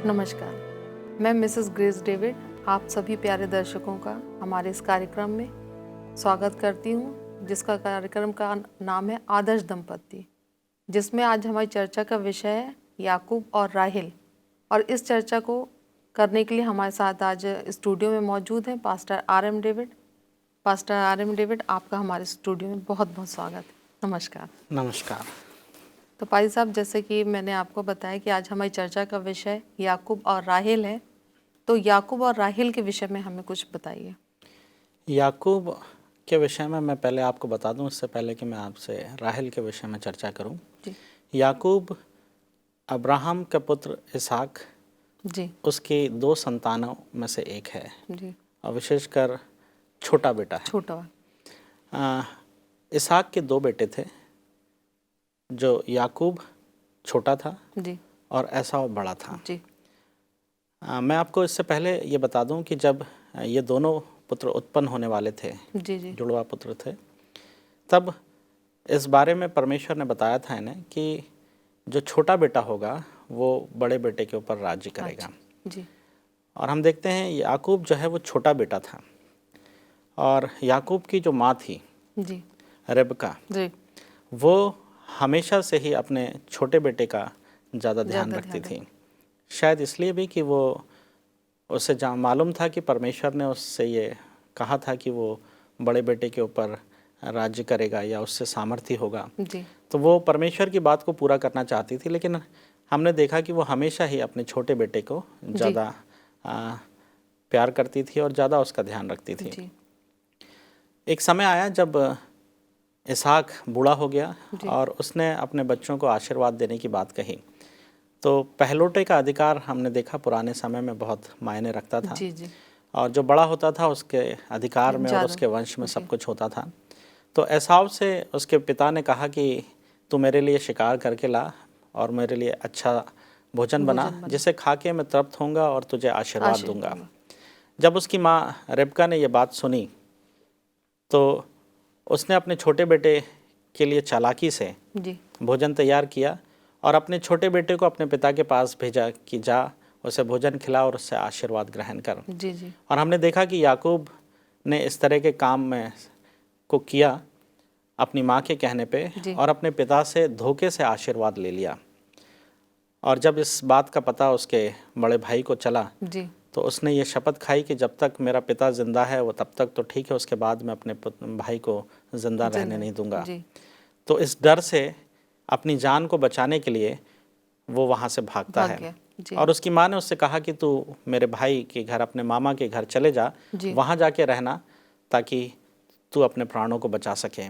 नमस्कार, मैं Mrs grace David आप सभी प्यारे दर्शकों का हमारे इस कार्यक्रम में स्वागत करती हूँ, जिसका कार्यक्रम का नाम है आदर्श दंपति, जिसमें आज हमारी चर्चा का विषय है याकूब और राहेल। और इस चर्चा को करने के लिए हमारे साथ आज स्टूडियो में मौजूद हैं pastor R M David. Pastor R M David, आपका हमारे स्टूडियो में बहुत बहुत स्वागत है। नमस्कार। नमस्कार। तो पाजी साहब, जैसे कि मैंने आपको बताया कि आज हमारी चर्चा का विषय याकूब और राहेल है, तो याकूब और राहेल के विषय में हमें कुछ बताइए। याकूब के विषय में मैं पहले आपको बता दूं, इससे पहले कि मैं आपसे राहेल के विषय में चर्चा करूं। जी याकूब अब्राहम का पुत्र इसहाक जी उसकी 2 संतानों में से एक है जी और विशेषकर छोटा बेटा है। छोटा वाला। इसहाक के 2 बेटे थे, जो याकूब छोटा था जी और एसाव बड़ा था। जी मैं आपको इससे पहले ये बता दूं कि जब ये दोनों पुत्र उत्पन्न होने वाले थे, जी जी जुड़वा पुत्र थे, तब इस बारे में परमेश्वर ने बताया था इन्हें कि जो छोटा बेटा होगा वो बड़े बेटे के ऊपर राज्य करेगा। जी और हम देखते हैं याकूब जो है वो छोटा बेटा था और याकूब की जो माँ थी जी रिबका, जी वो हमेशा से ही अपने छोटे बेटे का ज़्यादा ध्यान रखती थी। शायद इसलिए भी कि वो उसे मालूम था कि परमेश्वर ने उससे ये कहा था कि वो बड़े बेटे के ऊपर राज्य करेगा या उससे सामर्थ्य होगा। जी तो वो परमेश्वर की बात को पूरा करना चाहती थी, लेकिन हमने देखा कि वो हमेशा ही अपने छोटे बेटे को ज़्यादा प्यार करती थी और ज़्यादा उसका ध्यान रखती थी। जी एक समय आया जब इसहाक बूढ़ा हो गया और उसने अपने बच्चों को आशीर्वाद देने की बात कही। तो पहलौठे का अधिकार हमने देखा पुराने समय में बहुत मायने रखता था। जी जी और जो बड़ा होता था उसके अधिकार में और उसके वंश में सब कुछ होता था। तो एसाव से उसके पिता ने कहा कि तू मेरे लिए शिकार करके ला और मेरे लिए अच्छा भोजन बना, जिसे खा के मैं तृप्त होऊंगा और तुझे आशीर्वाद दूंगा। जब उसकी माँ रिबका ने यह बात सुनी तो उसने अपने छोटे बेटे के लिए चालाकी से भोजन तैयार किया और अपने छोटे बेटे को अपने पिता के पास भेजा कि जा उसे भोजन खिला और उससे आशीर्वाद ग्रहण कर। जी जी और हमने देखा कि याकूब ने इस तरह के काम में को किया अपनी माँ के कहने पे और अपने पिता से धोखे से आशीर्वाद ले लिया। और जब इस बात का पता उसके बड़े भाई को चला तो उसने ये शपथ खाई कि जब तक मेरा पिता जिंदा है वो तब तक तो ठीक है, उसके बाद मैं अपने भाई को जिंदा रहने नहीं दूंगा। तो इस डर से अपनी जान को बचाने के लिए वो वहाँ से भागता है। और उसकी माँ ने उससे कहा कि तू मेरे भाई के घर, अपने मामा के घर चले जा, वहाँ जाके रहना ताकि तू अपने प्राणों को बचा सके।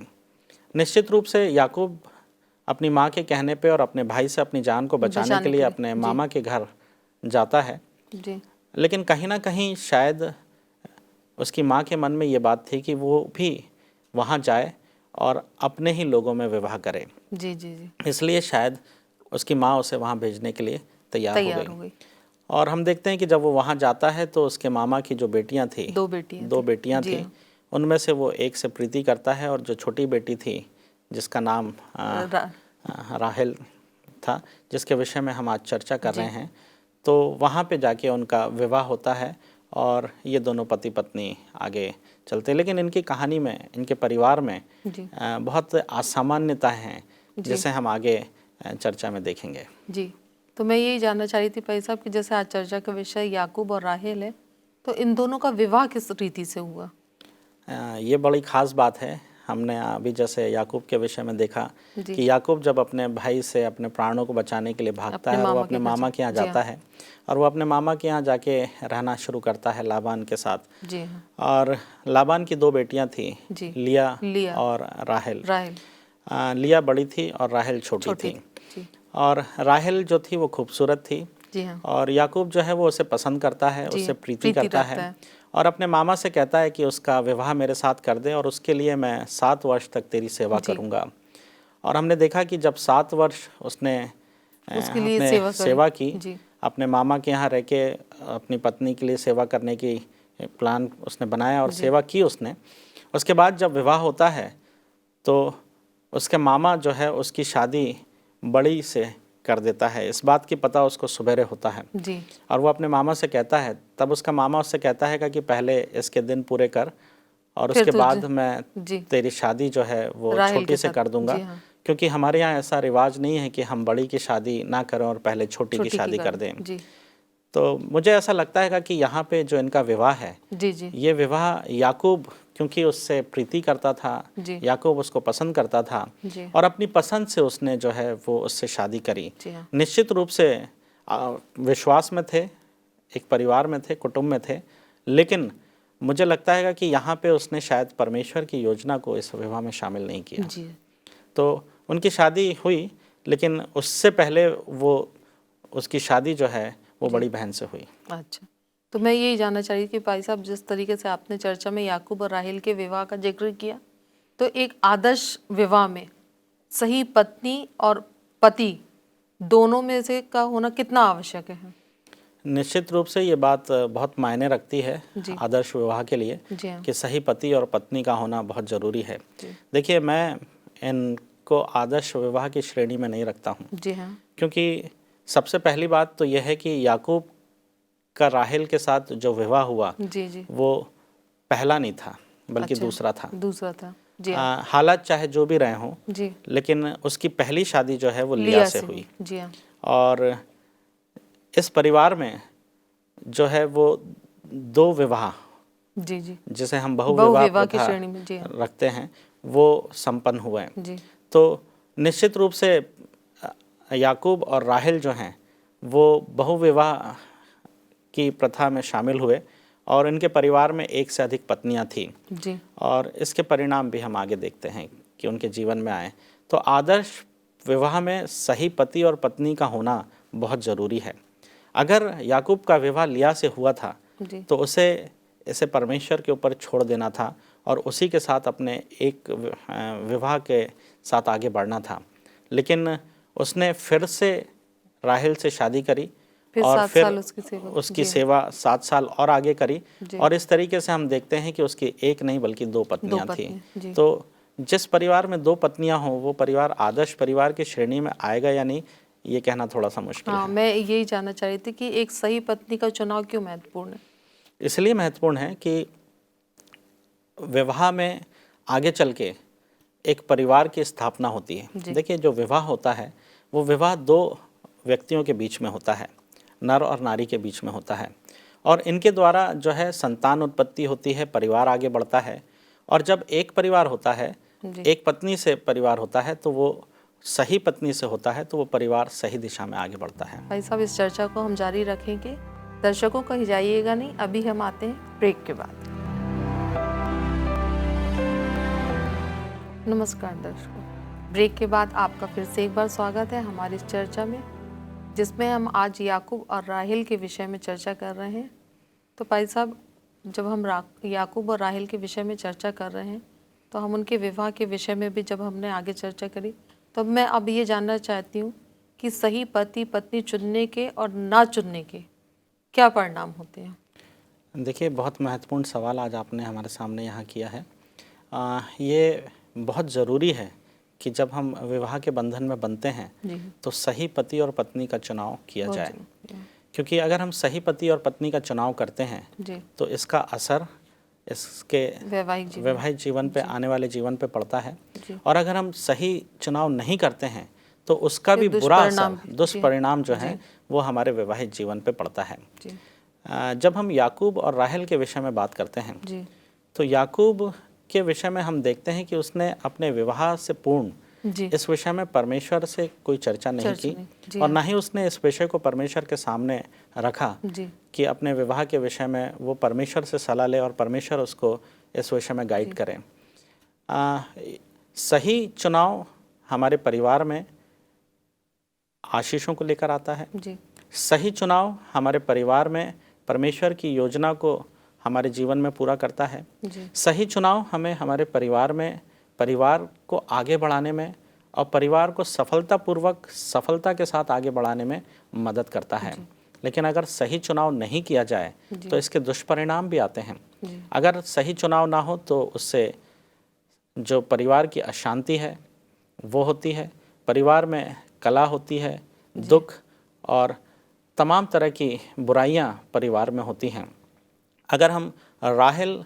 निश्चित रूप से याकूब अपनी माँ के कहने पे और अपने भाई से अपनी जान को बचाने के लिए अपने मामा के घर जाता है। लेकिन कहीं ना कहीं शायद उसकी माँ के मन में ये बात थी कि वो भी वहाँ जाए और अपने ही लोगों में विवाह करे। इसलिए शायद उसकी माँ उसे वहाँ भेजने के लिए तैयार हो गई। और हम देखते हैं कि जब वो वहाँ जाता है तो उसके मामा की जो बेटियाँ थी, दो बेटियाँ थी, उनमें से वो एक से प्रीति करता है और जो छोटी बेटी थी जिसका नाम राहेल था, जिसके विषय में हम आज चर्चा कर रहे हैं, तो वहाँ पे जाके उनका विवाह होता है और ये दोनों पति पत्नी आगे चलते। लेकिन इनकी कहानी में, इनके परिवार में बहुत असामान्यताएं हैं जिसे हम आगे चर्चा में देखेंगे। जी, तो मैं यही जानना चाह रही थी भाई साहब कि जैसे आज चर्चा का विषय याकूब और राहेल है, तो इन दोनों का विवाह किस रीति से हुआ? ये बड़ी ख़ास बात है। हमने अभी जैसे याकूब के विषय में देखा कि याकूब जब अपने भाई से अपने प्राणों को बचाने के लिए भागता है, वो अपने मामा के यहाँ जाता है और वो अपने मामा के यहाँ जाके रहना शुरू करता है लाबान के साथ। और लाबान की 2 बेटियाँ थी, लिया और राहेल। लिया बड़ी थी और राहेल छोटी थी। और राहेल जो थी वो खूबसूरत थी और याकूब जो है वो उसे पसंद करता है, उससे प्रीति करता है और अपने मामा से कहता है कि उसका विवाह मेरे साथ कर दे और उसके लिए मैं 7 वर्ष तक तेरी सेवा करूंगा। और हमने देखा कि जब 7 वर्ष उसने उसके लिए सेवा की, अपने मामा के यहाँ रह के अपनी पत्नी के लिए सेवा करने की प्लान उसने बनाया और सेवा की उसने। उसके बाद जब विवाह होता है तो उसके मामा जो है उसकी शादी बड़ी से कर देता है। इस बात की पता उसको सुबेरे होता है जी। और वो अपने मामा से कहता है, तब उसका मामा उससे कहता है कि पहले इसके दिन पूरे कर और फिर उसके तो बाद मैं जी तेरी शादी जो है वो राहेल छोटी के से साथ। कर दूंगा। जी हाँ, क्योंकि हमारे यहाँ ऐसा रिवाज नहीं है कि हम बड़ी की शादी ना करें और पहले छोटी की छोटी की शादी कर कर दें। जी तो मुझे ऐसा लगता है कि यहाँ पे जो इनका विवाह है, जी जी ये विवाह याकूब क्योंकि उससे प्रीति करता था, जी याकूब उसको पसंद करता था जी और अपनी पसंद से उसने जो है वो उससे शादी करी। जी हाँ, निश्चित रूप से विश्वास में थे, एक परिवार में थे, कुटुंब में थे, लेकिन मुझे लगता है कि यहाँ पे उसने शायद परमेश्वर की योजना को इस विवाह में शामिल नहीं किया। जी तो उनकी शादी हुई, लेकिन उससे पहले वो उसकी शादी जो है वो बड़ी बहन से हुई। अच्छा, तो मैं यही जानना चाह रही थी कि भाई साहब, जिस तरीके से आपने चर्चा में याकूब और राहेल के विवाह का जिक्र किया, तो एक आदर्श विवाह में सही पत्नी और पति दोनों में से का होना कितना आवश्यक है? निश्चित रूप से ये बात बहुत मायने रखती है जी आदर्श विवाह के लिए जी हाँ कि सही पति और पत्नी का होना बहुत ज़रूरी है। जी देखिए, मैं इनको आदर्श विवाह की श्रेणी में नहीं रखता हूँ, जी हाँ क्योंकि सबसे पहली बात तो यह है कि याकूब का राहेल के साथ जो विवाह हुआ जी जी वो पहला नहीं था, बल्कि अच्छा, दूसरा था। दूसरा था। जी हाँ हालात चाहे जो भी रहे हों, जी लेकिन उसकी पहली शादी जो है वो लिया लिया से से हुई। जी हाँ और इस परिवार में जो है वो दो विवाह, जी जी जिसे हम बहु बहुविवाह विवाह की प्रथा श्रेणी में। जी हाँ रखते हैं, वो संपन्न हुए। जी तो निश्चित रूप से याकूब और राहेल जो हैं वो बहुविवाह की प्रथा में शामिल हुए और इनके परिवार में एक से अधिक पत्नियां थीं जी और इसके परिणाम भी हम आगे देखते हैं कि उनके जीवन में आए। तो आदर्श विवाह में सही पति और पत्नी का होना बहुत ज़रूरी है। अगर याकूब का विवाह लिया से हुआ था जी तो इसे परमेश्वर के ऊपर छोड़ देना था और उसी के साथ अपने एक विवाह के साथ आगे बढ़ना था। लेकिन उसने फिर से राहेल से शादी करी फिर और 7 फिर साल उसकी उसकी सेवा। सेवा 7 साल और आगे करी जी और इस तरीके से हम देखते हैं कि उसकी एक नहीं बल्कि 2 2 पत्नियां थीं। पत्नी। जी तो जिस परिवार में 2 पत्नियां हों वो परिवार आदर्श परिवार की श्रेणी में आएगा या नहीं, ये कहना थोड़ा सा मुश्किल हाँ, है। मैं यही जानना चाह रही थी कि एक सही पत्नी का चुनाव क्यों महत्वपूर्ण है? इसलिए महत्वपूर्ण है कि विवाह में आगे चल के एक परिवार की स्थापना होती है। जी देखिए, जो विवाह होता है वो विवाह 2 व्यक्तियों के बीच में होता है, नर और नारी के बीच में होता है और इनके द्वारा जो है संतान उत्पत्ति होती है, परिवार आगे बढ़ता है। और जब एक परिवार होता है, जी एक पत्नी से परिवार होता है, तो वो सही पत्नी से होता है, तो वो परिवार सही दिशा में आगे बढ़ता है। भाई साहब, इस चर्चा को हम जारी रखेंगे। दर्शकों को जाइएगा नहीं, अभी हम आते हैं ब्रेक के बाद। नमस्कार दर्शकों, ब्रेक के बाद आपका फिर से एक बार स्वागत है हमारी इस चर्चा में, जिसमें हम आज याकूब और राहेल के विषय में चर्चा कर रहे हैं। तो भाई साहब, जब हम याकूब और राहेल के विषय में चर्चा कर रहे हैं, तो हम उनके विवाह के विषय में भी जब हमने आगे चर्चा करी, तो मैं अब ये जानना चाहती हूँ कि सही पति पत्नी चुनने के और ना चुनने के क्या परिणाम होते हैं? देखिए, बहुत महत्वपूर्ण सवाल आज आपने हमारे सामने यहाँ किया है। ये बहुत ज़रूरी है कि जब हम विवाह के बंधन में बनते हैं जी तो सही पति और पत्नी का चुनाव किया बहुत जाए। जरूरी है। क्योंकि अगर हम सही पति और पत्नी का चुनाव करते हैं जी तो इसका असर इसके वैवाहिक जीवन पे, आने वाले जीवन पे पड़ता है। जी और अगर हम सही चुनाव नहीं करते हैं तो उसका फिर भी बुरा दुष्परिणाम असर, भी। दुष्परिणाम जो जी है वो हमारे वैवाहिक जीवन पे पड़ता है। जी जब हम याकूब और राहेल के विषय में बात करते हैं जी तो याकूब के विषय में हम देखते हैं कि उसने अपने विवाह से पूर्व जी इस विषय में परमेश्वर से कोई चर्चा नहीं चर्चा की नहीं। जी और हाँ। ना ही उसने इस विषय को परमेश्वर के सामने रखा जी कि अपने विवाह के विषय में वो परमेश्वर से सलाह ले और परमेश्वर उसको इस विषय में गाइड करें। सही चुनाव हमारे परिवार में आशीषों को लेकर आता है। जी सही चुनाव हमारे परिवार में परमेश्वर की योजना को हमारे जीवन में पूरा करता है। जी सही चुनाव हमें हमारे परिवार में, परिवार को आगे बढ़ाने में और परिवार को सफलतापूर्वक, सफलता के साथ आगे बढ़ाने में मदद करता है। लेकिन अगर सही चुनाव नहीं किया जाए तो इसके दुष्परिणाम भी आते हैं। जी अगर सही चुनाव ना हो तो उससे जो परिवार की अशांति है वो होती है, परिवार में कलह होती है, दुख और तमाम तरह की बुराइयां परिवार में होती हैं। अगर हम राहेल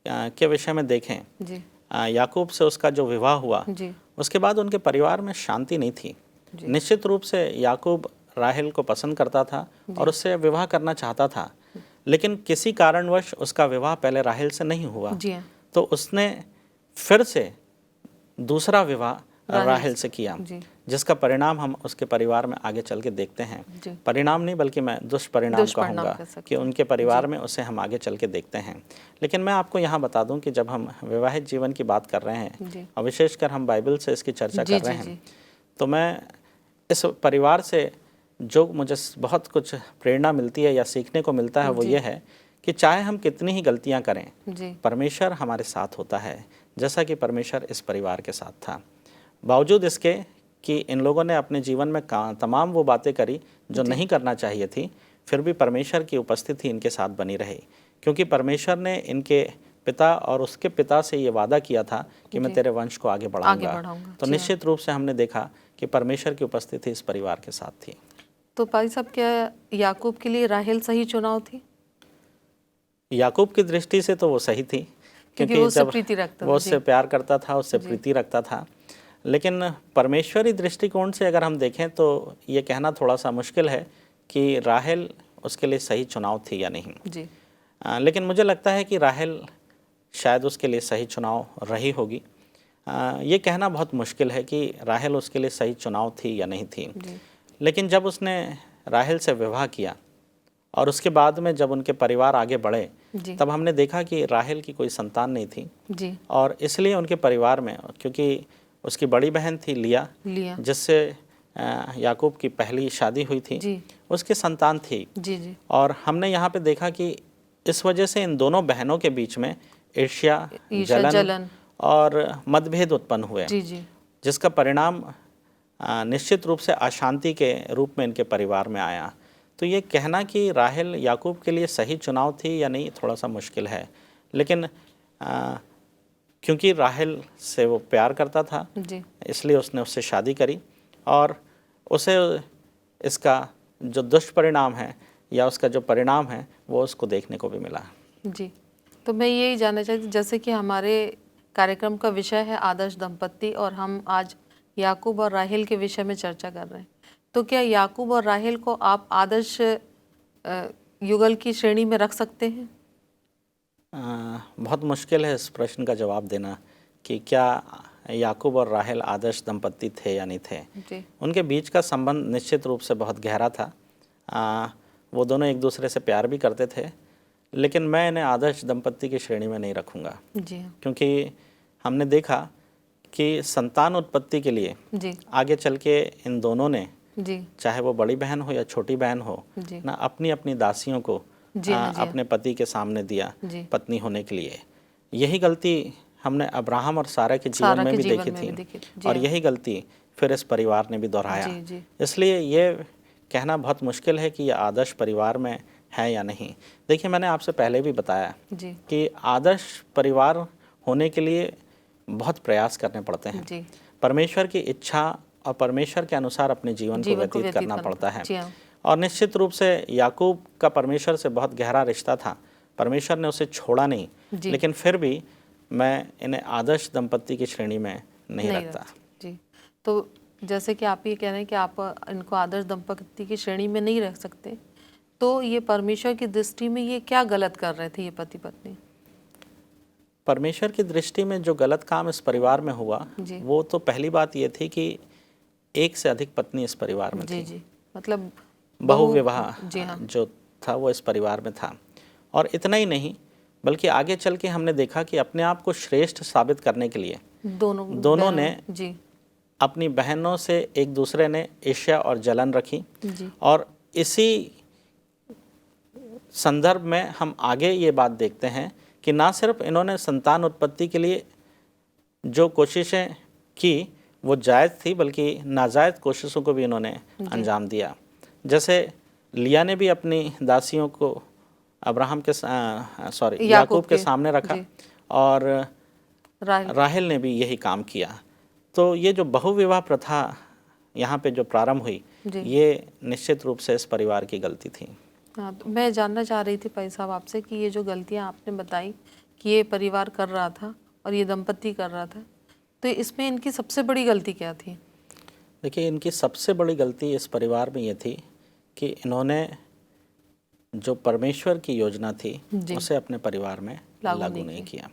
के विषय में देखें, जी याकूब से उसका जो विवाह हुआ, जी उसके बाद उनके परिवार में शांति नहीं थी। निश्चित रूप से याकूब राहेल को पसंद करता था और उससे विवाह करना चाहता था, लेकिन किसी कारणवश उसका विवाह पहले राहेल से नहीं हुआ। जी हाँ, तो उसने फिर से दूसरा विवाह राहेल से किया, जी जिसका परिणाम हम उसके परिवार में आगे चल के देखते हैं। जी परिणाम नहीं बल्कि मैं दुष्परिणाम दुष्परिणाम कहूँगा कह सकते कि हैं। उनके परिवार में उसे हम आगे चल के देखते हैं। लेकिन मैं आपको यहाँ बता दूँ कि जब हम वैवाहिक जीवन की बात कर रहे हैं जी और विशेषकर हम बाइबल से इसकी चर्चा जी कर रहे जी हैं, जी तो मैं इस परिवार से जो मुझे बहुत कुछ प्रेरणा मिलती है या सीखने को मिलता है वो ये है कि चाहे हम कितनी ही गलतियाँ करें, जी परमेश्वर हमारे साथ होता है, जैसा कि परमेश्वर इस परिवार के साथ था। बावजूद इसके कि इन लोगों ने अपने जीवन में तमाम वो बातें करी जो नहीं करना चाहिए थी, फिर भी परमेश्वर की उपस्थिति इनके साथ बनी रही, क्योंकि परमेश्वर ने इनके पिता और उसके पिता से ये वादा किया था कि मैं तेरे वंश को आगे बढ़ाऊंगा। तो निश्चित रूप से हमने देखा कि परमेश्वर की उपस्थिति इस परिवार के साथ थी। तो भाई साहब, क्या याकूब के लिए राहेल सही चुनाव थी? याकूब की दृष्टि से तो वो सही थी, क्योंकि क्योंकि उससे जब प्रीति रखता वो था। उससे प्यार करता था, उससे प्रीति रखता था। लेकिन परमेश्वरी दृष्टिकोण से अगर हम देखें तो ये कहना थोड़ा सा मुश्किल है कि राहेल उसके लिए सही चुनाव थी या नहीं। जी लेकिन मुझे लगता है कि राहेल शायद उसके लिए सही चुनाव रही होगी। ये कहना बहुत मुश्किल है कि राहेल उसके लिए सही चुनाव थी या नहीं थी। जी लेकिन जब उसने राहेल से विवाह किया और उसके बाद में जब उनके परिवार आगे बढ़े, जी तब हमने देखा कि राहेल की कोई संतान नहीं थी। जी और इसलिए उनके परिवार में, क्योंकि उसकी बड़ी बहन थी लिया, जिससे याकूब की पहली शादी हुई थी, जी उसकी संतान थी। जी जी और हमने यहाँ पे देखा कि इस वजह से इन दोनों बहनों के बीच में ईर्ष्या, जलन और मतभेद उत्पन्न हुए, जी जी जिसका परिणाम निश्चित रूप से अशांति के रूप में इनके परिवार में आया। तो ये कहना कि राहेल याकूब के लिए सही चुनाव थी या नहीं थोड़ा सा मुश्किल है। लेकिन क्योंकि राहेल से वो प्यार करता था, जी इसलिए उसने उससे शादी करी और उसे इसका जो दुष्परिणाम है या उसका जो परिणाम है वो उसको देखने को भी मिला। जी। तो मैं यही जानना चाहती, जैसे कि हमारे कार्यक्रम का विषय है आदर्श दंपत्ति और हम आज याकूब और राहेल के विषय में चर्चा कर रहे हैं, तो क्या याकूब और राहेल को आप आदर्श युगल की श्रेणी में रख सकते हैं? बहुत मुश्किल है इस प्रश्न का जवाब देना कि क्या याकूब और राहेल आदर्श दंपत्ति थे या नहीं थे। जी उनके बीच का संबंध निश्चित रूप से बहुत गहरा था। वो दोनों एक दूसरे से प्यार भी करते थे, लेकिन मैं इन्हें आदर्श दंपत्ति की श्रेणी में नहीं रखूँगा। जी हाँ क्योंकि हमने देखा कि संतान उत्पत्ति के लिए जी आगे चल के इन दोनों ने, जी चाहे वो बड़ी बहन हो या छोटी बहन हो, जी ना अपनी अपनी दासियों को जी हाँ, जी हाँ। अपने पति के सामने दिया जी पत्नी होने के लिए। यही गलती हमने अब्राहम और सारा के जीवन में भी देखी थी और यही गलती फिर इस परिवार ने भी दोहराया। जी जी इसलिए ये कहना बहुत मुश्किल है कि यह आदर्श परिवार में है या नहीं। देखिए, मैंने आपसे पहले भी बताया जी कि आदर्श परिवार होने के लिए बहुत प्रयास करने पड़ते हैं। जी परमेश्वर की इच्छा और परमेश्वर के अनुसार अपने जीवन को व्यतीत करना पड़ता है। जी हाँ। और निश्चित रूप से याकूब का परमेश्वर से बहुत गहरा रिश्ता था, परमेश्वर ने उसे छोड़ा नहीं, लेकिन फिर भी मैं इन्हें आदर्श दंपत्ति की श्रेणी में नहीं रखता। जी, तो जैसे कि आप ये कह रहे हैं कि आप इनको आदर्श दंपत्ति की श्रेणी में नहीं रख सकते, तो ये परमेश्वर की दृष्टि में ये क्या गलत कर रहे थे ये पति पत्नी? परमेश्वर की दृष्टि में जो गलत काम इस परिवार में हुआ, वो तो पहली बात ये थी कि एक से अधिक पत्नी इस परिवार में थी। जी, मतलब बहुविवाह जो था वो इस परिवार में था। और इतना ही नहीं, बल्कि आगे चल के हमने देखा कि अपने आप को श्रेष्ठ साबित करने के लिए दोनों ने अपनी बहनों से एक दूसरे ने ईर्ष्या और जलन रखी। और इसी संदर्भ में हम आगे ये बात देखते हैं कि ना सिर्फ इन्होंने संतान उत्पत्ति के लिए जो कोशिशें की वो जायज़ थी, बल्कि नाजायज़ कोशिशों को भी इन्होंने अंजाम दिया। जैसे लिया ने भी अपनी दासियों को अब्राहम के याकूब के सामने रखा और राहेल ने भी यही काम किया। तो ये जो बहुविवाह प्रथा यहाँ पे जो प्रारंभ हुई, ये निश्चित रूप से इस परिवार की गलती थी। हाँ, तो मैं जानना चाह रही थी भाई साहब आपसे कि ये जो गलतियाँ आपने बताई कि ये परिवार कर रहा था और ये दंपति कर रहा था, तो इसमें इनकी सबसे बड़ी गलती क्या थी? देखिए, इनकी सबसे बड़ी गलती इस परिवार में ये थी कि इन्होंने जो परमेश्वर की योजना थी उसे अपने परिवार में लागू नहीं किया।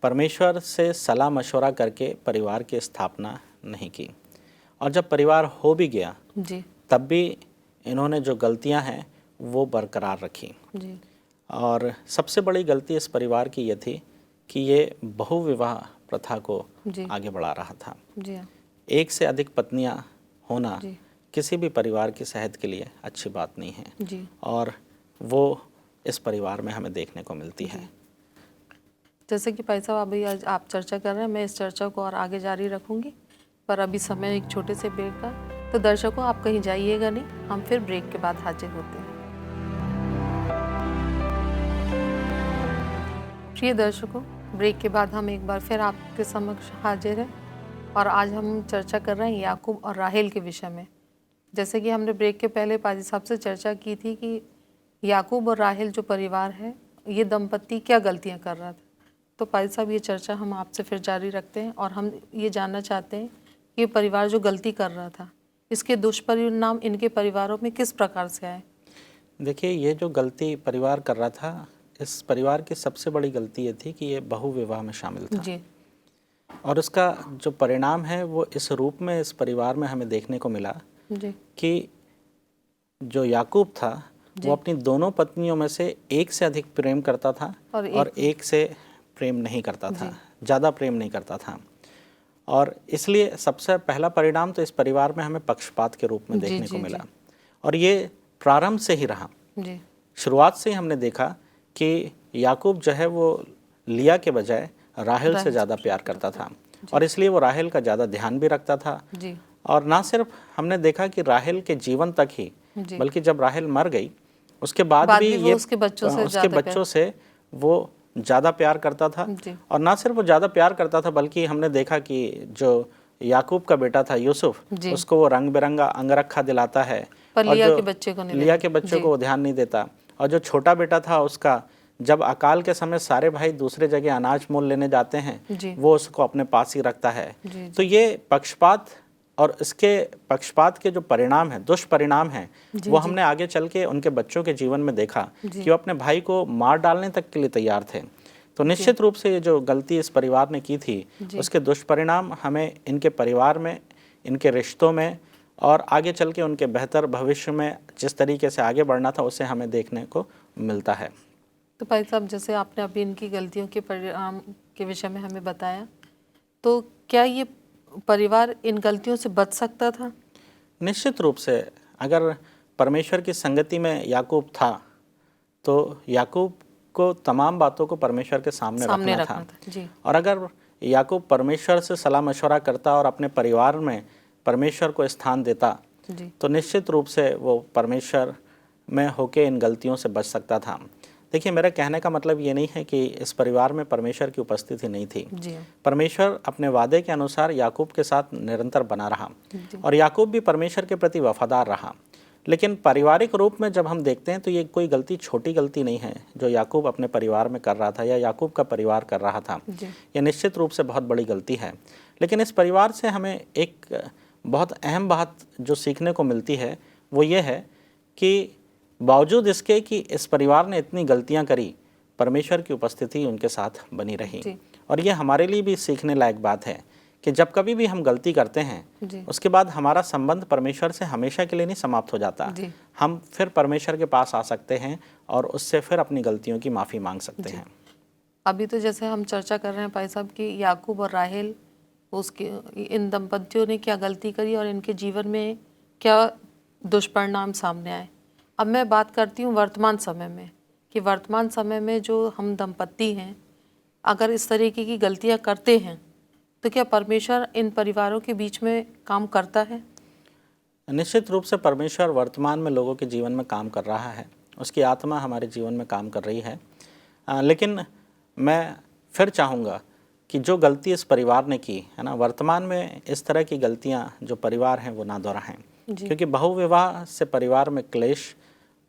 परमेश्वर से सलाह मशवरा करके परिवार की स्थापना नहीं की, और जब परिवार हो भी गया तब भी इन्होंने जो गलतियां हैं वो बरकरार रखी। और सबसे बड़ी गलती इस परिवार की ये थी कि ये बहुविवाह प्रथा को आगे बढ़ा रहा था। एक से अधिक पत्नियां होना किसी भी परिवार की सेहत के लिए अच्छी बात नहीं है, और वो इस परिवार में हमें देखने को मिलती है। जैसे कि भाई साहब अभी आज आप चर्चा कर रहे हैं, मैं इस चर्चा को और आगे जारी रखूंगी, पर अभी समय एक छोटे से ब्रेक का, तो दर्शकों आप कहीं जाइएगा नहीं, हम फिर ब्रेक के बाद हाजिर होते हैं। प्रिय दर्शकों, ब्रेक के बाद हम एक बार फिर आपके समक्ष हाजिर हैं, और आज हम चर्चा कर रहे हैं याकूब और राहेल के विषय में। जैसे कि हमने ब्रेक के पहले पाजी साहब से चर्चा की थी कि याकूब और राहेल जो परिवार है, ये दंपति क्या गलतियां कर रहा था, तो पाजी साहब ये चर्चा हम आपसे फिर जारी रखते हैं, और हम ये जानना चाहते हैं कि ये परिवार जो गलती कर रहा था, इसके दुष्परिणाम इनके परिवारों में किस प्रकार से आए? देखिए, ये जो गलती परिवार कर रहा था, इस परिवार की सबसे बड़ी गलती ये थी कि ये बहुविवाह में शामिल था। और उसका जो परिणाम है वो इस रूप में इस परिवार में हमें देखने को मिला कि जो याकूब था वो अपनी दोनों पत्नियों में से एक से अधिक प्रेम करता था और एक से प्रेम नहीं करता था, ज़्यादा प्रेम नहीं करता था। और इसलिए सबसे पहला परिणाम तो इस परिवार में हमें पक्षपात के रूप में देखने को मिला, और ये प्रारंभ से ही रहा। शुरुआत से ही हमने देखा कि याकूब जो है वो लिया के बजाय राहेल से ज़्यादा प्यार करता था, और इसलिए वो राहेल का ज़्यादा ध्यान भी रखता था। और ना सिर्फ हमने देखा कि राहेल के जीवन तक ही, बल्कि जब राहेल मर गई उसके बाद भी ये उसके बच्चों से वो ज़्यादा प्यार करता था। और ना सिर्फ वो ज़्यादा प्यार करता था, बल्कि हमने देखा कि जो याकूब का बेटा था यूसुफ, उसको वो रंग बिरंगा अंगरखा दिलाता है, पर लिया के बच्चे को ध्यान नहीं देता। और जो छोटा बेटा था उसका, जब अकाल के समय सारे भाई दूसरे जगह अनाज मोल लेने जाते हैं, वो उसको अपने पास ही रखता है। तो ये पक्षपात, और इसके पक्षपात के जो परिणाम हैं, दुष्परिणाम हैं, वो हमने आगे चल के उनके बच्चों के जीवन में देखा कि वो अपने भाई को मार डालने तक के लिए तैयार थे। तो निश्चित रूप से ये जो गलती इस परिवार ने की थी, उसके दुष्परिणाम हमें इनके परिवार में, इनके रिश्तों में, और आगे चल के उनके बेहतर भविष्य में जिस तरीके से आगे बढ़ना था उसे हमें देखने को मिलता है। तो भाई साहब, जैसे आपने अभी इनकी गलतियों के परिणाम के विषय में हमें बताया, तो क्या ये परिवार इन गलतियों से बच सकता था? निश्चित रूप से। अगर परमेश्वर की संगति में याकूब था तो याकूब को तमाम बातों को परमेश्वर के सामने रखना था। और अगर याकूब परमेश्वर से सलाह मशवरा करता और अपने परिवार में परमेश्वर को स्थान देता, तो निश्चित रूप से वो परमेश्वर में होके इन गलतियों से बच सकता था। देखिए, मेरा कहने का मतलब ये नहीं है कि इस परिवार में परमेश्वर की उपस्थिति नहीं थी। परमेश्वर अपने वादे के अनुसार याकूब के साथ निरंतर बना रहा, और याकूब भी परमेश्वर के प्रति वफादार रहा। लेकिन पारिवारिक रूप में जब हम देखते हैं तो ये कोई गलती छोटी गलती नहीं है जो याकूब अपने परिवार में कर रहा था या याकूब का परिवार कर रहा था। ये निश्चित रूप से बहुत बड़ी गलती है। लेकिन इस परिवार से हमें एक बहुत अहम बात जो सीखने को मिलती है वो ये है कि बावजूद इसके कि इस परिवार ने इतनी गलतियां करी, परमेश्वर की उपस्थिति उनके साथ बनी रही। और ये हमारे लिए भी सीखने लायक बात है कि जब कभी भी हम गलती करते हैं उसके बाद हमारा संबंध परमेश्वर से हमेशा के लिए नहीं समाप्त हो जाता। हम फिर परमेश्वर के पास आ सकते हैं और उससे फिर अपनी गलतियों की माफ़ी मांग सकते हैं। अभी तो जैसे हम चर्चा कर रहे हैं भाई साहब कि याकूब और राहेल, उसके इन दंपतियों ने क्या गलती करी और इनके जीवन में क्या दुष्परिणाम सामने आए। अब मैं बात करती हूँ वर्तमान समय में कि वर्तमान समय में जो हम दंपति हैं, अगर इस तरीके की गलतियाँ करते हैं तो क्या परमेश्वर इन परिवारों के बीच में काम करता है? निश्चित रूप से परमेश्वर वर्तमान में लोगों के जीवन में काम कर रहा है, उसकी आत्मा हमारे जीवन में काम कर रही है। लेकिन मैं फिर चाहूँगा कि जो गलती इस परिवार ने की है ना, वर्तमान में इस तरह की गलतियां जो परिवार हैं वो ना दोहराएं, क्योंकि बहुविवाह से परिवार में क्लेश,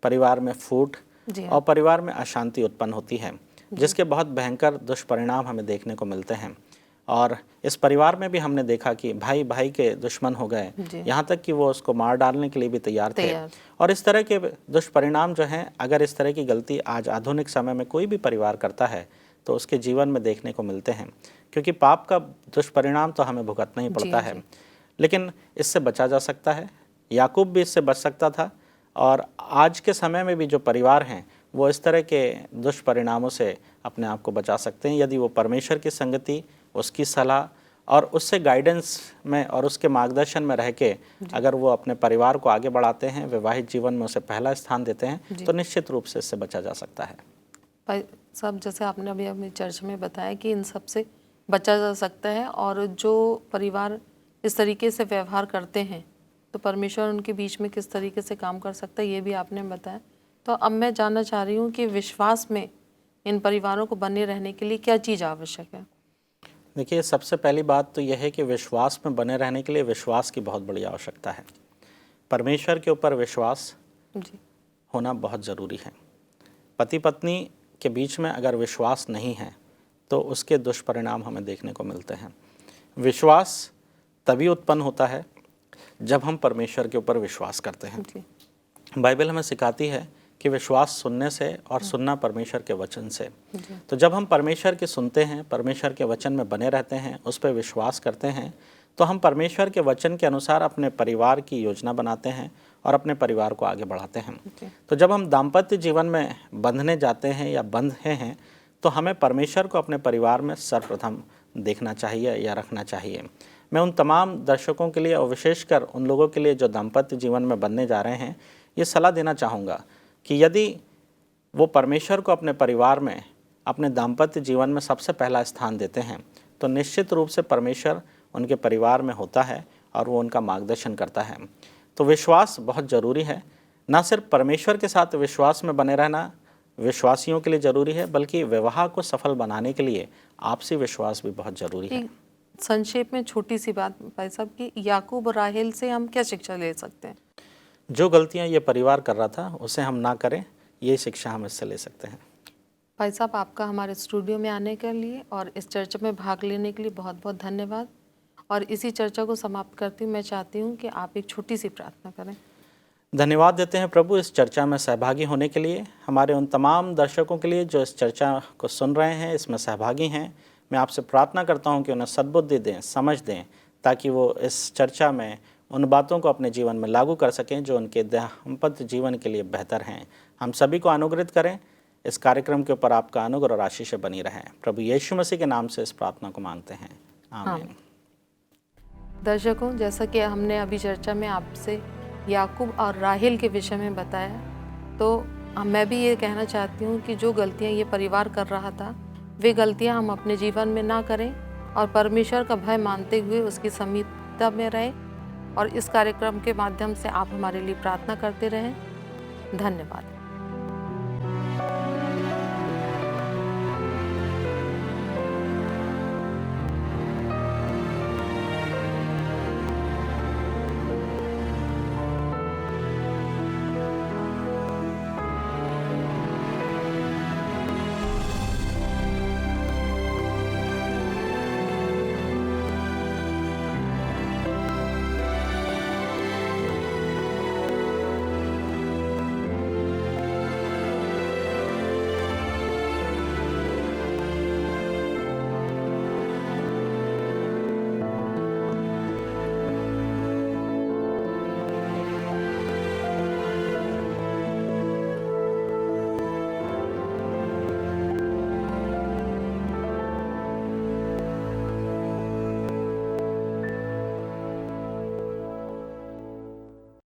परिवार में फूट और परिवार में अशांति उत्पन्न होती है, जिसके बहुत भयंकर दुष्परिणाम हमें देखने को मिलते हैं। और इस परिवार में भी हमने देखा कि भाई भाई के दुश्मन हो गए, यहाँ तक कि वो उसको मार डालने के लिए भी तैयार थे। और इस तरह के दुष्परिणाम जो हैं, अगर इस तरह की गलती आज आधुनिक समय में कोई भी परिवार करता है तो उसके जीवन में देखने को मिलते हैं, क्योंकि पाप का दुष्परिणाम तो हमें भुगतना ही पड़ता है। लेकिन इससे बचा जा सकता है, याकूब भी इससे बच सकता था। और आज के समय में भी जो परिवार हैं वो इस तरह के दुष्परिणामों से अपने आप को बचा सकते हैं, यदि वो परमेश्वर की संगति, उसकी सलाह और उससे गाइडेंस में और उसके मार्गदर्शन में रह के अगर वो अपने परिवार को आगे बढ़ाते हैं, वैवाहिक जीवन में उसे पहला स्थान देते हैं, तो निश्चित रूप से इससे बचा जा सकता है। भाई साहब, जैसे आपने अभी अपनी चर्चा में बताया कि इन सब से बचा जा सकता है, और जो परिवार इस तरीके से व्यवहार करते हैं तो परमेश्वर उनके बीच में किस तरीके से काम कर सकता है, ये भी आपने बताया। तो अब मैं जानना चाह रही हूँ कि विश्वास में इन परिवारों को बने रहने के लिए क्या चीज़ आवश्यक है? देखिए, सबसे पहली बात तो यह है कि विश्वास में बने रहने के लिए विश्वास की बहुत बड़ी आवश्यकता है। परमेश्वर के ऊपर विश्वास होना बहुत ज़रूरी है। पति पत्नी के बीच में अगर विश्वास नहीं है तो उसके दुष्परिणाम हमें देखने को मिलते हैं। विश्वास तभी उत्पन्न होता है जब हम परमेश्वर के ऊपर विश्वास करते हैं। बाइबल हमें सिखाती है कि विश्वास सुनने से और सुनना परमेश्वर के वचन से। तो जब हम परमेश्वर के सुनते हैं, परमेश्वर के वचन में बने रहते हैं, उस पर विश्वास करते हैं, तो हम परमेश्वर के वचन के अनुसार अपने परिवार की योजना बनाते हैं और अपने परिवार को आगे बढ़ाते हैं। तो जब हम दाम्पत्य जीवन में बंधने जाते हैं या बंधे हैं, तो हमें परमेश्वर को अपने परिवार में सर्वप्रथम देखना चाहिए या रखना चाहिए। मैं उन तमाम दर्शकों के लिए और विशेषकर उन लोगों के लिए जो दाम्पत्य जीवन में बनने जा रहे हैं, ये सलाह देना चाहूँगा कि यदि वो परमेश्वर को अपने परिवार में, अपने दाम्पत्य जीवन में सबसे पहला स्थान देते हैं, तो निश्चित रूप से परमेश्वर उनके परिवार में होता है और वो उनका मार्गदर्शन करता है। तो विश्वास बहुत ज़रूरी है। ना सिर्फ परमेश्वर के साथ विश्वास में बने रहना विश्वासियों के लिए ज़रूरी है, बल्कि विवाह को सफल बनाने के लिए आपसी विश्वास भी बहुत ज़रूरी है। संक्षेप में छोटी सी बात भाई साहब कि याकूब और राहेल से हम क्या शिक्षा ले सकते हैं? जो गलतियां ये परिवार कर रहा था उसे हम ना करें, ये शिक्षा हम इससे ले सकते हैं। भाई साहब, आपका हमारे स्टूडियो में आने के लिए और इस चर्चा में भाग लेने के लिए बहुत बहुत धन्यवाद। और इसी चर्चा को समाप्त करती हूँ, मैं चाहती हूँ कि आप एक छोटी सी प्रार्थना करें। धन्यवाद देते हैं प्रभु इस चर्चा में सहभागी होने के लिए। हमारे उन तमाम दर्शकों के लिए जो इस चर्चा को सुन रहे हैं, इसमें सहभागी हैं, मैं आपसे प्रार्थना करता हूं कि उन्हें सद्बुद्धि दें, समझ दें, ताकि वो इस चर्चा में उन बातों को अपने जीवन में लागू कर सकें जो उनके दाम्पत्य जीवन के लिए बेहतर हैं। हम सभी को अनुग्रहित करें। इस कार्यक्रम के ऊपर आपका अनुग्रह और आशीष बनी रहें। प्रभु यीशु मसीह के नाम से इस प्रार्थना को मांगते हैं, आमीन। दर्शकों, जैसा कि हमने अभी चर्चा में आपसे याकूब और राहेल के विषय में बताया, तो मैं भी ये कहना चाहती हूँ कि जो गलतियाँ ये परिवार कर रहा था, वे गलतियाँ हम अपने जीवन में ना करें और परमेश्वर का भय मानते हुए उसकी समीपता में रहें। और इस कार्यक्रम के माध्यम से आप हमारे लिए प्रार्थना करते रहें। धन्यवाद।